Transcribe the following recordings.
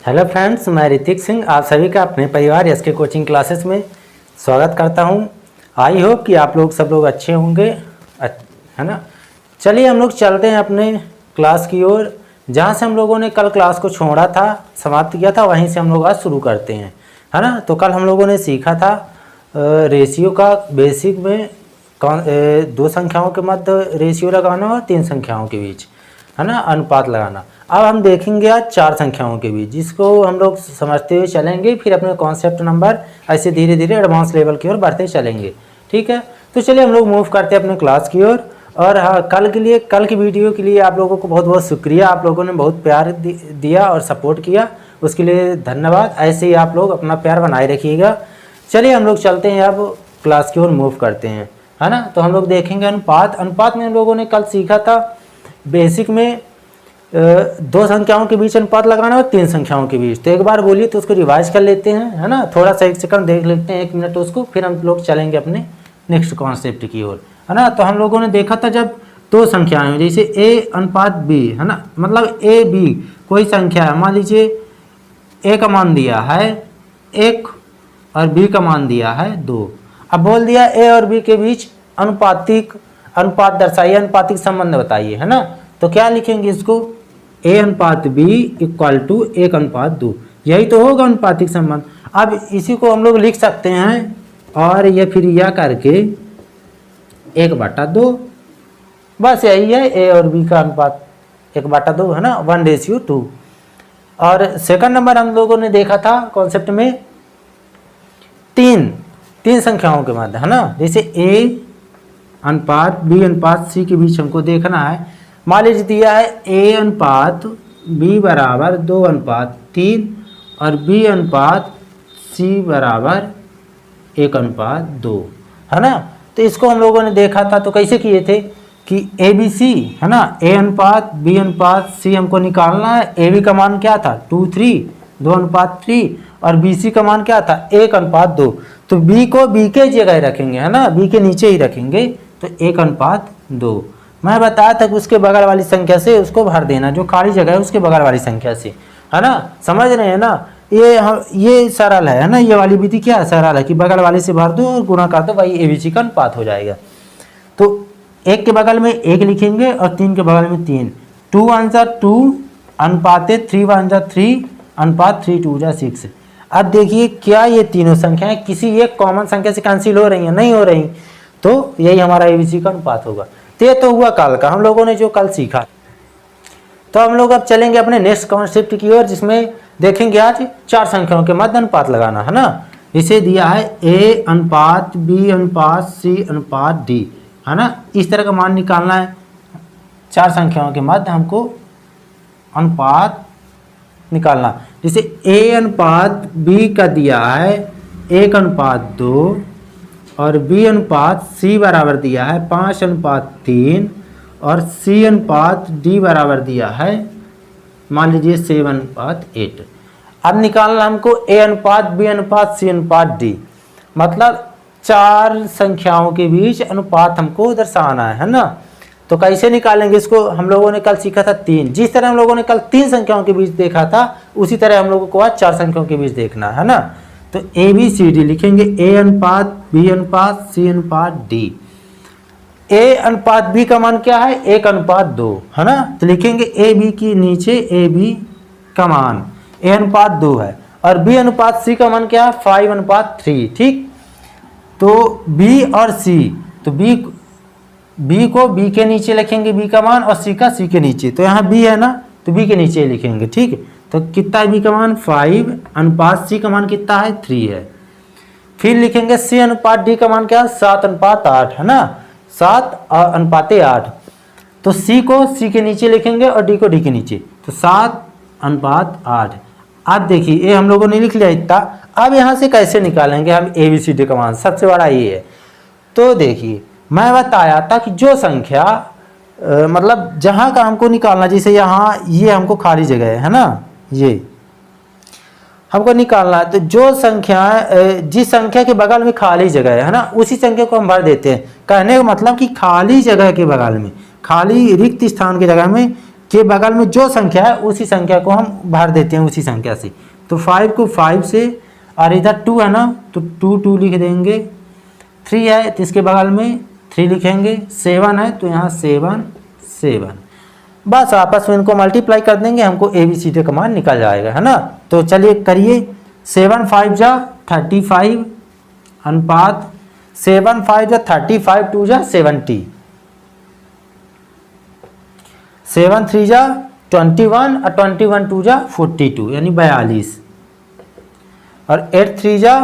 Hello friends, मैं ऋतिक सिंह आप सभी का अपने परिवार एसके कोचिंग क्लासेस में स्वागत करता हूं। आई होप कि आप लोग सब लोग अच्छे होंगे, है ना। चलिए हम लोग चलते हैं अपने क्लास की ओर। जहां से हम लोगों ने कल क्लास को छोड़ा था, समाप्त किया था, वहीं से हम लोग आज शुरू करते हैं, है ना। तो कल हम लोगों ने सीखा था रेशियो का बेसिक में दो संख्याओं के मध्य रेशियो लगाना और तीन संख्याओं के बीच, है ना, अनुपात लगाना। अब हम देखेंगे आज चार संख्याओं के बीच, जिसको हम लोग समझते हुए चलेंगे, फिर अपने कॉन्सेप्ट नंबर ऐसे धीरे धीरे एडवांस लेवल की ओर बढ़ते चलेंगे। ठीक है, तो चलिए हम लोग मूव करते हैं अपने क्लास की ओर। और हाँ, कल की वीडियो के लिए आप लोगों को बहुत बहुत शुक्रिया। आप लोगों ने बहुत प्यार दिया और सपोर्ट किया, उसके लिए धन्यवाद। ऐसे ही आप लोग अपना प्यार बनाए रखिएगा। चलिए हम लोग चलते हैं, अब क्लास की ओर मूव करते हैं, है ना। तो हम लोग देखेंगे अनुपात में हम लोगों ने कल सीखा था बेसिक में दो संख्याओं के बीच अनुपात लगाना और तीन संख्याओं के बीच। तो एक बार बोलिए तो उसको रिवाइज कर लेते हैं, है ना। थोड़ा सा एक सेकंड देख लेते हैं, 1 मिनट उसको, फिर हम लोग चलेंगे अपने नेक्स्ट कॉन्सेप्ट की ओर, है ना। तो हम लोगों ने देखा था जब दो संख्याएं जैसे a अनुपात b, है ना, मतलब a b कोई संख्या है, मान लीजिए a का मान दिया है 1 और b का मान दिया है 2। अब बोल दिया a और b के बीच अनुपात दर्शाइए, अनुपातिक संबंध बताइए, है ना। तो क्या लिखेंगे इसको, a अनुपात b इक्वल टू 1 अनुपात 2, यही तो होगा अनुपातिक संबंध। अब इसी को हम लोग लिख सकते हैं और ये फिर यह करके 1/2, बस यही है a और b का अनुपात 1/2, है ना, 1:2। और सेकंड नंबर हम लोगों ने देखा था कॉन्सेप्ट में तीन संख्याओं के मध्य, है ना। जैसे a अनुपात b अनुपात c के बीच हमको देखना है। मान लीजिए दिया है a अनुपात b बराबर 2 अनुपात 3 और b अनुपात c बराबर 1 अनुपात 2, है ना। तो इसको हम लोगों ने देखा था, तो कैसे किए थे कि a b c, है ना, a अनुपात b अनुपात c हमको निकालना है। a b का मान क्या था 2 अनुपात 3 और b c का मान क्या था 1 अनुपात 2। तो b को b के जगह रखेंगे, है ना, b के नीचे ही रखेंगे, तो 1 अनुपात 2। मैं बताया था कि उसके बगल वाली संख्या से उसको भर देना, जो खाली जगह है उसके बगल वाली संख्या से, है ना। समझ रहे हैं ना, ये सरल है ना, ये वाली विधि क्या है, सरल है कि बगल वाले से भर दो और गुणा कर दो, भाई ABC का अनुपात हो जाएगा। तो 1 के बगल में 1 लिखेंगे और 3 के बगल में 3, 2 1 जा 2 अनुपात 3 1 जा 3 अनुपात 3 2 जा 6। अब देखिए क्या ये तीनों संख्याएं किसी एक कॉमन संख्या से कैंसिल हो रही हैं, नहीं हो रही, तो यही हमारा ABC का अनुपात होगा। तो ये तो हुआ कल का हम लोगों ने जो कल सीखा। तो हम लोग अब चलेंगे अपने नेक्स्ट कॉन्सेप्ट की ओर, जिसमें देखेंगे आज चार संख्याओं के मध्य अनुपात लगाना, है ना। इसे दिया है a अनुपात b अनुपात c अनुपात d, है ना। इस तरह का मान निकालना है, चार संख्याओं के मध्य हमको अनुपात निकालना। जैसे a अनुपात b का दिया है 1 अनुपात 2 और b अनुपात c बराबर दिया है 5 अनुपात 3 और c अनुपात d बराबर दिया है मान लीजिए 7 अनुपात 8। अब निकालना हमको a अनुपात b अनुपात c अनुपात d, मतलब चार संख्याओं के बीच अनुपात हमको दर्शाना है ना। तो कैसे निकालेंगे इसको, हम लोगों ने कल सीखा था जिस तरह हम लोगों ने कल तीन संख्याओं के बीच देखा था, उसी तरह हम लोगों को आज चार संख्याओं के बीच देखना है ना। तो ABCD लिखेंगे, a अनुपात b अनुपात c अनुपात d। a अनुपात b का मान क्या है 1 अनुपात 2, है ना। तो लिखेंगे AB के नीचे AB का मान a अनुपात 2 है और b अनुपात c का मान क्या है 5 अनुपात 3, ठीक। तो b और c, तो b को b के नीचे लिखेंगे b का मान और c का c के नीचे। तो यहाँ b है ना, तो b के नीचे लिखेंगे, ठीक। तो कितना है b का मान 5 अनुपात c का मान कितना है 3 है। फिर लिखेंगे c अनुपात d का मान क्या है 7 अनुपात 8, है ना, 7 अनुपात 8। तो c को c के नीचे लिखेंगे और d को d के नीचे, तो 7 अनुपात 8। अब देखिए ये हम लोगों ने लिख लिया इतना। अब यहाँ से कैसे निकालेंगे हम ABCD का मान, सबसे बड़ा ये है। तो देखिए मैं बताया था कि जो संख्या मतलब जहाँ का हमको निकालना, जैसे यहाँ ये हमको खाली जगह है ना, ये हमको निकालना है, तो जो संख्या जिस संख्या के बगल में खाली जगह है ना, उसी संख्या को हम भर देते हैं। कहने का मतलब कि खाली जगह के बगल में, खाली रिक्त स्थान की जगह में के बगल में जो संख्या है उसी संख्या को हम भर देते हैं उसी संख्या से। तो 5 को 5 से, और इधर 2 है ना तो 2 2 लिख देंगे। 3 है तो इसके बगल में 3 लिखेंगे। 7 है तो यहाँ 7 7, बस आपस में इनको मल्टीप्लाई कर देंगे, हमको ABCD का मान निकल जाएगा, है ना। तो चलिए करिए। 7 5 जा 35 अनुपात 7 5 जा 35 2 जा 70, 7 3 जा 21 और 21 2 जा 42 यानी 42, और 8 3 जा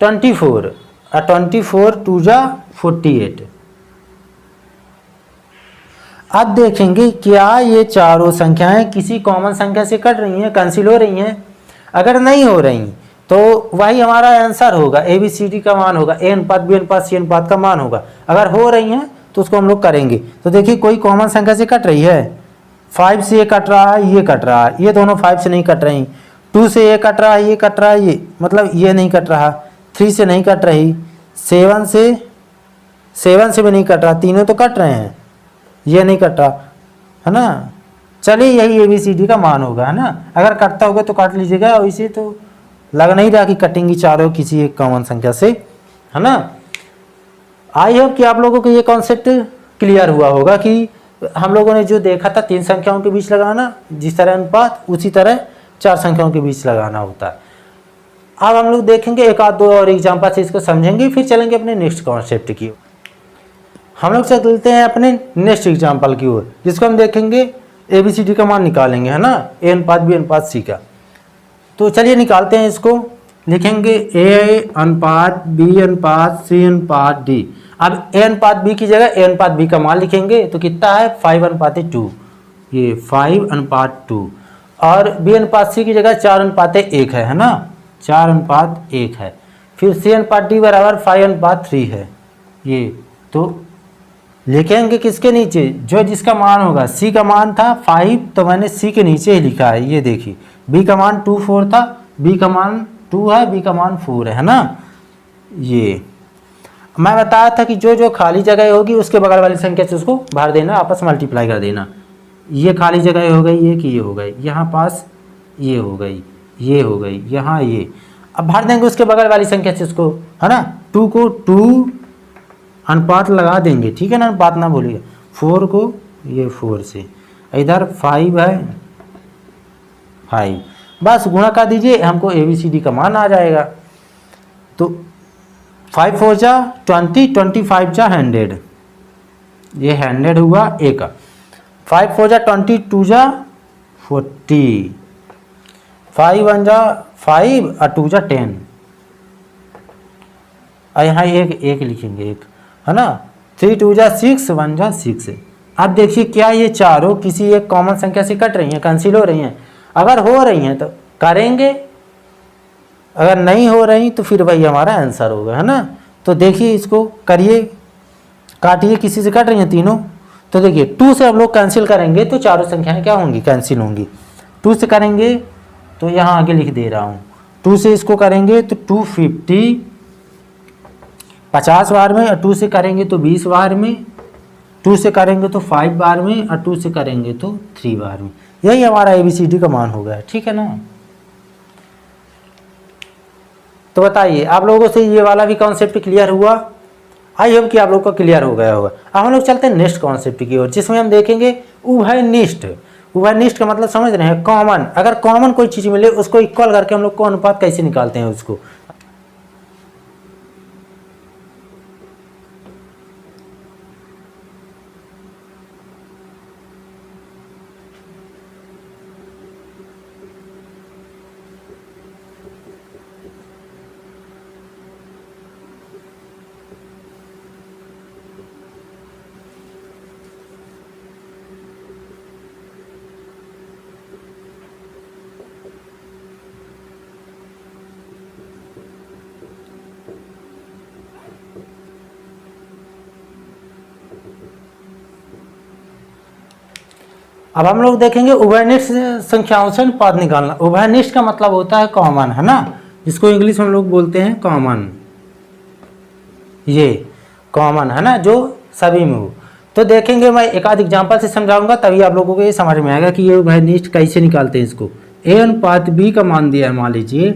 24 और 24 2 जा 48। अब देखेंगे क्या ये चारों संख्याएं किसी कॉमन संख्या से कट रही हैं, कैंसिल हो रही हैं। अगर नहीं हो रही तो वही हमारा आंसर होगा, ABCD का मान होगा, A अनुपात B अनुपात C अनुपात का मान होगा। अगर हो रही हैं तो उसको हम लोग करेंगे। तो देखिए कोई कॉमन संख्या से कट रही है, 5 से ये कट रहा है, ये कट रहा है, ये दोनों 5 से नहीं कट रही। 2 से ये कट रहा है, ये कट रहा है, ये मतलब ये नहीं कट रहा। 3 से नहीं कट रही, 7 से भी नहीं कट रहा, तीनों तो कट रहे हैं, ये नहीं कट रहा, है ना। चलिए यही ABCD का मान होगा, है ना। अगर कटता होगा तो काट लीजिएगा, और इसे तो लग नहीं रहा कि कटेंगी चारों किसी एक कॉमन संख्या से, है ना। आई होप कि आप लोगों को ये कॉन्सेप्ट क्लियर हुआ होगा कि हम लोगों ने जो देखा था 3 संख्याओं के बीच लगाना, जिस तरह अनुपात उसी तरह 4 संख्याओं के बीच लगाना होता है। अब हम लोग देखेंगे एक आध दो और एग्जाम्पल से इसको समझेंगे, फिर चलेंगे अपने नेक्स्ट कॉन्सेप्ट की ओर। हम लोग चलते हैं अपने नेक्स्ट एग्जाम्पल की ओर, जिसको हम देखेंगे ABCD का मान निकालेंगे, है ना, A अनुपात B अनुपात C का। तो चलिए निकालते हैं इसको। लिखेंगे A अनुपात B अनुपात C अनुपात D। अब A अनुपात B की जगह A अनुपात B का मान लिखेंगे तो कितना है 5 अनुपात 2, ये 5 अनुपात 2, और B अनुपात C की जगह 4 अनुपात 1 है ना, 4 अनुपात 1 है। फिर C अनुपात D बराबर 5 अनुपात 3 है। ये तो लिखेंगे किसके नीचे, जो जिसका मान होगा। C का मान था 5 तो मैंने C के नीचे ही लिखा है, ये देखिए। B का मान 2 4 था, B का मान 2 है, B का मान 4 है ना। ये मैं बताया था कि जो जो खाली जगह होगी उसके बगल वाली संख्या से उसको भर देना, आपस में मल्टीप्लाई कर देना। ये खाली जगह हो गई, ये कि ये हो गई, यहाँ पास ये हो गई, ये हो गई, यहाँ ये। अब भर देंगे उसके बगल वाली संख्या से उसको, है ना। 2 को 2 अनुपात लगा देंगे, ठीक है ना, अनुपात ना भूलिए। 4 को ये 4 से, इधर 5 है 5, बस गुणा कर दीजिए, हमको ABCD का मान आ जाएगा। तो 5 4 जा 20, 25 जा 100, ये 100 हुआ एक। 5 4 जा 20, 2 जा 40, 5 1 जा 5 और 2 जा 10, और यहाँ एक लिखेंगे, एक, है ना। 3 2 जा 6, 1 जा 6। अब देखिए क्या ये चारों किसी एक कॉमन संख्या से कट रही हैं, कैंसिल हो रही हैं। अगर हो रही हैं तो करेंगे, अगर नहीं हो रही तो फिर वही हमारा आंसर होगा, है ना। तो देखिए इसको करिए, काटिए, किसी से कट रही हैं तीनों। तो देखिए 2 से हम लोग कैंसिल करेंगे तो चारों संख्याएं क्या होंगी, कैंसिल होंगी। 2 से करेंगे तो यहाँ आगे लिख दे रहा हूँ, 2 से इसको करेंगे तो 250 50 बार में, और 2 से करेंगे तो 20 बार में, 2 से करेंगे तो 5 बार में, और 2 से करेंगे तो 3 बार में। यही हमारा ABCD का मान हो गया, ठीक है ना। तो बताइए आप लोगों से ये वाला भी कॉन्सेप्ट क्लियर हुआ। आई होप कि आप लोग को क्लियर हो गया होगा। अब हम लोग चलते हैं नेक्स्ट कॉन्सेप्ट की ओर, जिसमें हम देखेंगे उभयनिष्ठ। उभयनिष्ठ का मतलब समझ रहे हैं, कॉमन। अगर कॉमन कोई चीज़ मिले उसको इक्वल करके हम लोग को अनुपात कैसे निकालते हैं उसको। अब हम लोग देखेंगे उभयनिष्ठ संख्याओं से अनुपात निकालना। उभयनिष्ठ का मतलब होता है कॉमन, है ना, जिसको इंग्लिश में हम लोग बोलते हैं कॉमन। ये कॉमन है ना, जो सभी में हो। तो देखेंगे, मैं एक आध एग्जाम्पल से समझाऊंगा, तभी आप लोगों को ये समझ में आएगा कि ये उभयनिष्ठ कैसे निकालते हैं इसको। ए अनुपात बी का मान दिया है, मान लीजिए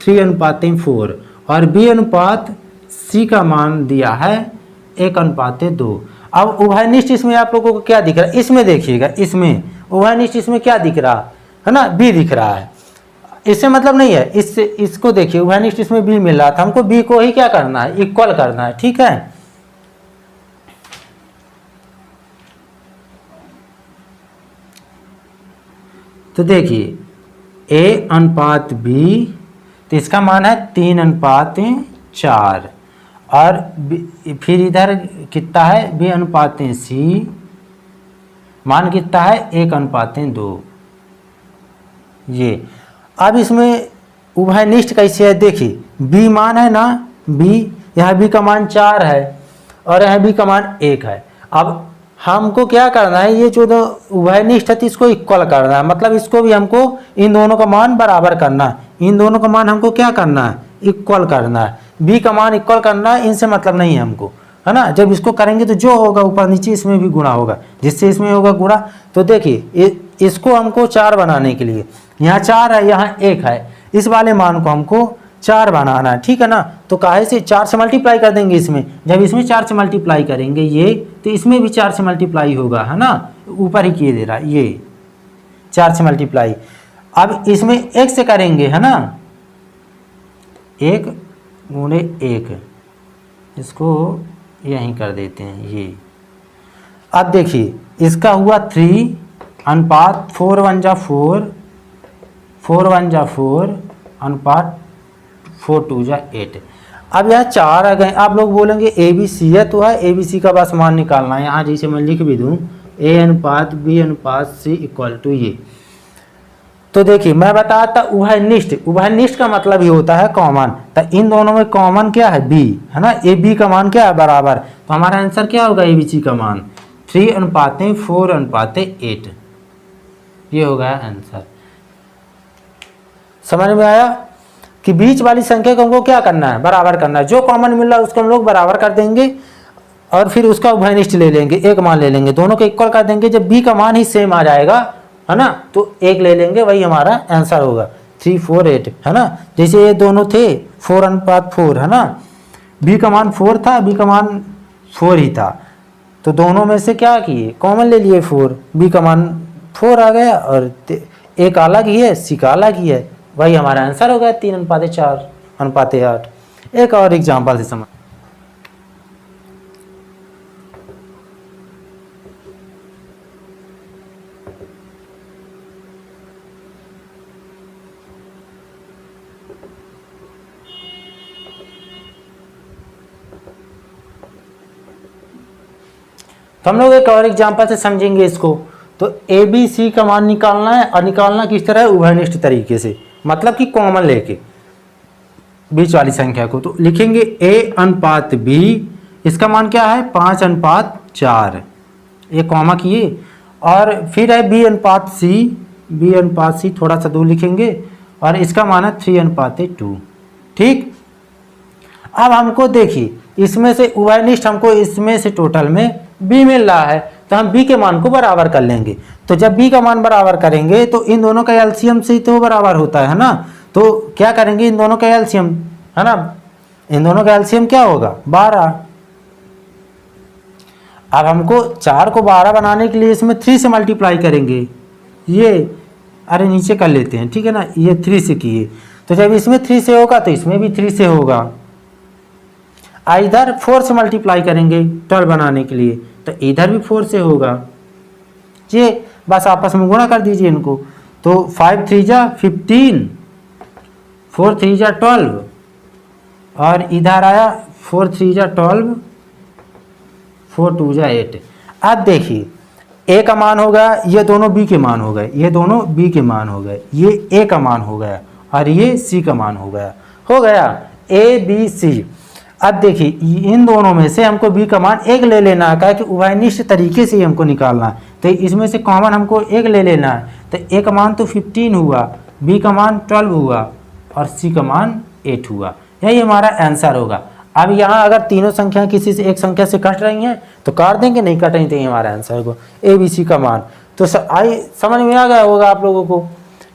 3:4 और बी अनुपात सी का मान दिया है 1:2। अब उभयनिष्ठ इसमें आप लोगों को क्या दिख रहा है, इसमें देखिएगा, इसमें उभयनिष्ठ इसमें क्या दिख रहा है ना, बी दिख रहा है। इससे मतलब नहीं है, इससे इसको देखिए, उभयनिष्ठ इसमें बी मिल रहा था, हमको बी को ही क्या करना है, इक्वल करना है, ठीक है। तो देखिए ए अनुपात बी, तो इसका मान है 3:4 और फिर इधर कितना है, बी अनुपात सी, मान कितना है 1:2। ये अब इसमें उभयनिष्ठ कैसे है, देखिए बी मान है ना, बी, यहाँ बी का मान 4 है और यहाँ बी का मान 1 है। अब हमको क्या करना है, ये जो उभयनिष्ठ है इसको इक्वल करना है, मतलब इसको भी हमको इन दोनों का मान बराबर करना है, इन दोनों का मान हमको क्या करना है, इक्वल करना है। बी का मान इक्वल करना है, इनसे मतलब नहीं है हमको, है ना। जब इसको करेंगे तो जो होगा ऊपर नीचे इसमें भी गुणा होगा, जिससे इसमें होगा गुणा। तो देखिए इसको हमको 4 बनाने के लिए, यहाँ 4 है यहाँ 1 है, इस वाले मान को हमको 4 बनाना है, ठीक है ना। तो काहे से 4 से मल्टीप्लाई कर देंगे इसमें, जब इसमें 4 से मल्टीप्लाई करेंगे ये, तो इसमें भी 4 से मल्टीप्लाई होगा, है ना, ऊपर ही किए दे रहा है, ये 4 से मल्टीप्लाई। अब इसमें 1 से करेंगे, है ना, 1 गुणे 1, इसको यहीं कर देते हैं ये। अब देखिए इसका हुआ 3:4, 4 1 जा 4, 4 1 जा 4, अनुपात 4 2 जा 8। अब यहाँ 4 आ गए, आप लोग बोलेंगे ए बी सी है, तो है ए बी सी का बस मान निकालना है। यहाँ जैसे मैं लिख भी दूँ ए अनुपात बी अनुपात सी इक्वल टू ये। तो देखिए मैं बताता उभयनिष्ठ, उभयनिष्ठ का मतलब ही होता है कॉमन, तो इन दोनों में कॉमन क्या है, बी, है ना। ए बी का मान क्या है, बराबर, तो हमारा आंसर क्या होगा, ए बी सी का मान 3:4:8, ये हो गया आंसर। समझ में आया कि बीच वाली संख्या को हमको क्या करना है, बराबर करना है। जो कॉमन मिल रहा है उसको हम लोग बराबर कर देंगे और फिर उसका उभयनिष्ठ ले लेंगे, एक मान ले लेंगे, दोनों को इक्वल कर देंगे। जब बी का मान ही सेम आ जाएगा, है ना, तो 1 ले लेंगे, वही हमारा आंसर होगा 3 4 8, है ना। जैसे ये दोनों थे 4:4, है ना, बी का मान 4 था, बी का मान 4 ही था, तो दोनों में से क्या किए, कॉमन ले लिए 4, बी का मान 4 आ गया और एक अलग ही है, सी का अलग ही है, वही हमारा आंसर हो गया 3:4:8। एक और एग्जाम्पल से समझ। तो हम लोग एक और एग्जाम्पल से समझेंगे इसको। तो ए बी सी का मान निकालना है, और निकालना किस तरह है, उभयनिष्ठ तरीके से, मतलब कि कॉमन लेके बीच वाली संख्या को। तो लिखेंगे ए अनुपात बी, इसका मान क्या है 5:4, ये कॉमा किए, और फिर है बी अनुपात सी, बी अनुपात सी थोड़ा सा दूर लिखेंगे, और इसका मान है 3:2, ठीक। अब हमको देखिए इसमें से उभयनिष्ठ, हमको इसमें से टोटल में बी मिल रहा है, तो हम बी के मान को बराबर कर लेंगे। तो जब बी का मान बराबर करेंगे तो इन दोनों का एलसीएम से तो बराबर होता है ना, तो क्या करेंगे, इन दोनों का एलसीएम, है ना, इन दोनों का एलसीएम क्या होगा 12। अब हमको 4 को 12 बनाने के लिए इसमें 3 से मल्टीप्लाई करेंगे, ये अरे नीचे कर लेते हैं, ठीक है ना, ये 3 से किए, तो जब इसमें 3 से होगा तो इसमें भी 3 से होगा। इधर 4 से मल्टीप्लाई करेंगे 12 बनाने के लिए, तो इधर भी 4 से होगा, ये बस आपस में गुणा कर दीजिए इनको। तो 5 3 जा 15, 4 3 जा 12, और इधर आया 4 3 जा 12, 4 2 जा 8। अब देखिए ए का मान हो गया, ये दोनों बी के मान हो गए, ये दोनों बी के मान हो गए, ये ए का मान हो गया और ये सी का मान हो गया ए बी सी। अब देखिए इन दोनों में से हमको बी का मान 1 ले लेना है, कि उभयनिष्ठ तरीके से हमको निकालना है, तो इसमें से कॉमन हमको 1 ले लेना है। तो ए का मान तो 15 हुआ, बी का मान 12 हुआ और सी का मान 8 हुआ, यही हमारा आंसर होगा। अब यहाँ अगर तीनों संख्या किसी से एक संख्या से कट रही हैं तो काट देंगे, नहीं कट रही तो हमारा आंसर को ABC का मान। तो समझ में आ गया होगा आप लोगों को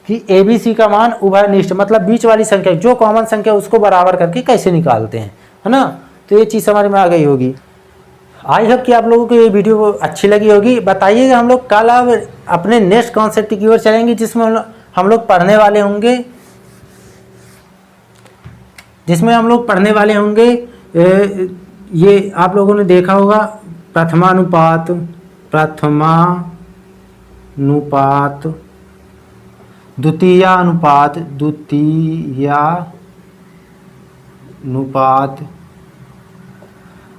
कि ABC का मान उभयनिष्ठ मतलब बीच वाली संख्या जो कॉमन संख्या उसको बराबर करके कैसे निकालते हैं, है ना। तो ये चीज़ समझ में आ गई होगी। आई होप कि आप लोगों को ये वीडियो अच्छी लगी होगी। बताइएगा, हम लोग कल अब अपने नेक्स्ट कॉन्सेप्ट की ओर चलेंगे जिसमें हम लोग पढ़ने वाले होंगे ये आप लोगों ने देखा होगा प्रथमानुपात, द्वितीयानुपात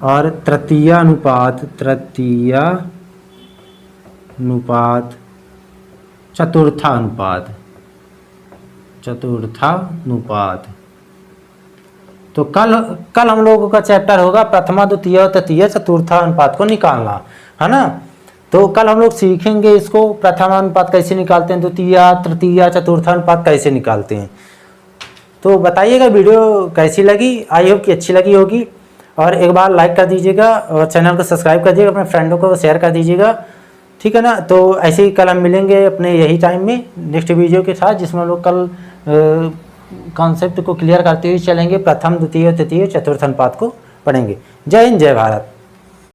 और तृतीयानुपात, चतुर्थानुपात। तो कल हम लोगों का चैप्टर होगा प्रथमा, द्वितीय और तृतीय चतुर्थानुपात को निकालना, है ना। तो कल हम लोग सीखेंगे इसको, प्रथमानुपात कैसे निकालते हैं, द्वितीय, तृतीय, चतुर्थानुपात कैसे निकालते हैं। तो बताइएगा वीडियो कैसी लगी, आई होप कि अच्छी लगी होगी। और एक बार लाइक कर दीजिएगा और चैनल को सब्सक्राइब कर दीजिएगा, अपने फ्रेंडों को शेयर कर दीजिएगा, ठीक है ना। तो ऐसे ही कल हम मिलेंगे अपने यही टाइम में नेक्स्ट वीडियो के साथ, जिसमें हम लोग कल कॉन्सेप्ट को क्लियर करते हुए चलेंगे, प्रथम, द्वितीय, तृतीय, चतुर्थ अनुपात को पढ़ेंगे। जय हिंद, जय भारत।